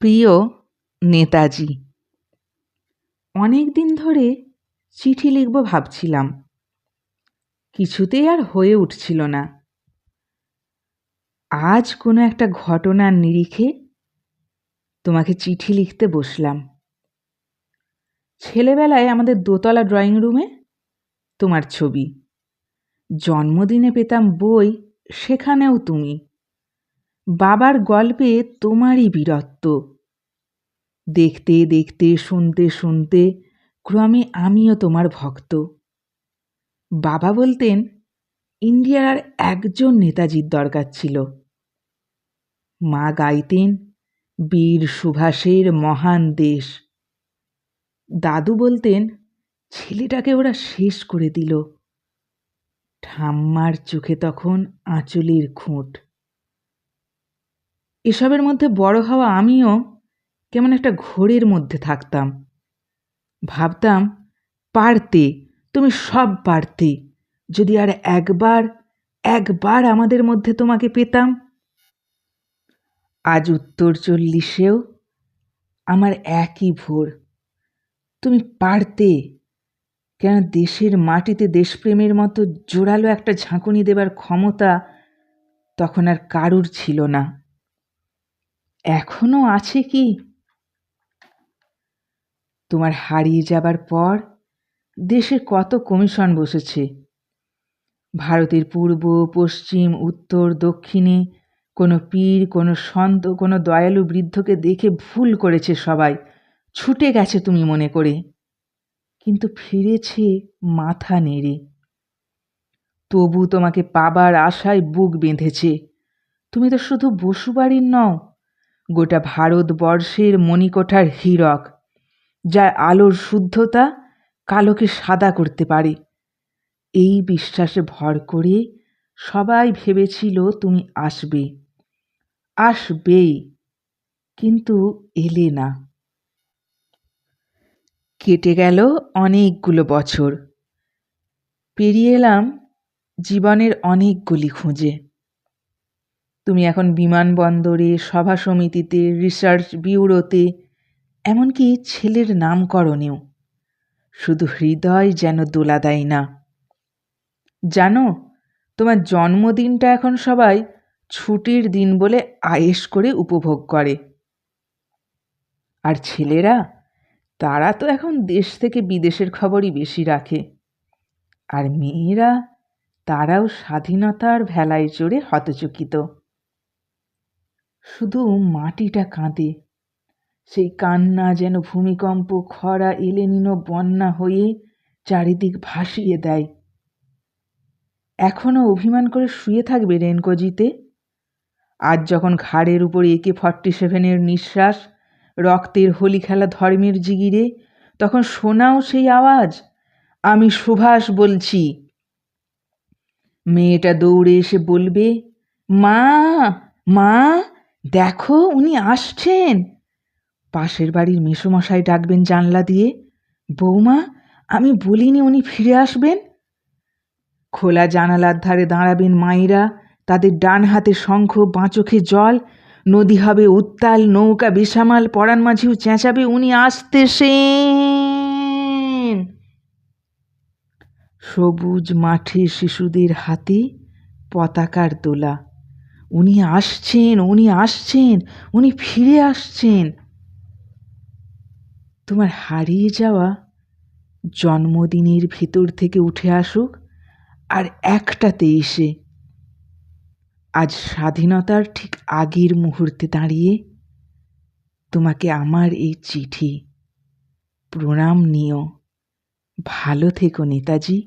প্রিয় নেতাজি, অনেক দিন ধরে চিঠি লিখব ভাবছিলাম, কিছুতেই আর হয়ে উঠছিল না। আজ কোনো একটা ঘটনার নিরিখে তোমাকে চিঠি লিখতে বসলাম। ছেলেবেলায় আমাদের দোতলা ড্রয়িং রুমে তোমার ছবি, জন্মদিনে পেতাম বই, সেখানেও তুমি, বাবার গল্পে তোমারই বীরত্ব। দেখতে দেখতে শুনতে শুনতে ক্রমে আমিও তোমার ভক্ত। বাবা বলতেন ইন্ডিয়ার আর একজন নেতাজির দরকার ছিল। মা গাইতেন বীর সুভাষের মহান দেশ। দাদু বলতেন ছেলেটাকে ওরা শেষ করে দিল। ঠাম্মার চোখে তখন আঁচলের খুঁট। এসবের মধ্যে বড় হওয়া আমিও কেমন একটা ঘোরের মধ্যে থাকতাম। ভাবতাম পারতে, তুমি সব পারতে, যদি আর একবার আমাদের মধ্যে তোমাকে পেতাম। আজ উত্তর 40-এও আমার একই ভোর। তুমি পারতে, কেন দেশের মাটিতে দেশপ্রেমের মতো জোরালো একটা ঝাঁকুনি দেবার ক্ষমতা তখন আর কারুর ছিল না। এখনো আছে কি? তোমার হারিয়ে যাবার পর দেশে কত কমিশন বসেছে। ভারতের পূর্ব, পশ্চিম, উত্তর, দক্ষিণে কোনো পীর, কোনো সন্ত, কোনো দয়ালু বৃদ্ধকে দেখে ভুল করেছে সবাই, ছুটে গেছে তুমি মনে করে, কিন্তু ফিরেছে মাথা নেড়ে। তবু তোমাকে পাবার আশায় বুক বেঁধেছে। তুমি তো শুধু বসুবাড়ির নও, গোটা ভারতবর্ষের মণিকোঠার হীরক, যার আলোর শুদ্ধতা কালোকে সাদা করতে পারে। এই বিশ্বাসে ভর করে সবাই ভেবেছিল তুমি আসবেই, কিন্তু এলে না। কেটে গেল অনেকগুলো বছর, পেরিয়ে এলাম জীবনের অনেক গলি খুঁজে। তুমি এখন বিমানবন্দরে, সভা সমিতিতে, রিসার্চ ব্যুরোতে, এমনকি ছেলের নামকরণেও। শুধু হৃদয় যেন দোলা দেয় না। জানো, তোমার জন্মদিনটা এখন সবাই ছুটির দিন বলে আয়েশ করে উপভোগ করে। আর ছেলেরা, তারা তো এখন দেশ থেকে বিদেশের খবরই বেশি রাখে। আর মেয়েরা, তারাও স্বাধীনতার ভেলায় চড়ে হতচকিত। শুধু মাটিটা কাঁদে, সেই কান্না যেন ভূমিকম্প, খরা, এলেনিনো বন্যা হয়ে চারিদিক ভাসিয়ে দেয়। এখনও অভিমান করে শুয়ে থাকবে রেনকোজিতে? আজ যখন ঘাড়ের উপর AK-47 নিঃশ্বাস, রক্তের হোলি খেলা ধর্মের জিগিরে, তখন শোনাও সেই আওয়াজ, আমি সুভাষ বলছি। মেয়েটা দৌড়ে এসে বলবে, মা মা, দেখো উনি আসছেন। পাশের বাড়ির মেসোমশাই ডাকবেন জানলা দিয়ে, বৌমা, আমি বলিনি উনি ফিরে আসবেন? খোলা জানালার ধারে দাঁড়াবেন মায়েরা, তাদের ডান হাতে শঙ্খ, বাঁ চোখে জল। নদী হবে উত্তাল, নৌকা বেসামাল, পরাণ মাঝিও চেঁচাবে, উনি আসতেছেন। সবুজ মাঠে শিশুদের হাতে পতাকার দোলা, উনি আসছেন, উনি ফিরে আসছেন। তোমার হারিয়ে যাওয়া জন্মদিনের ভেতর থেকে উঠে আসুক আর একটাতে এসে। আজ স্বাধীনতার ঠিক আগের মুহূর্তে দাঁড়িয়ে তোমাকে আমার এই চিঠি। প্রণাম নিও। ভালো থেকো নেতাজি।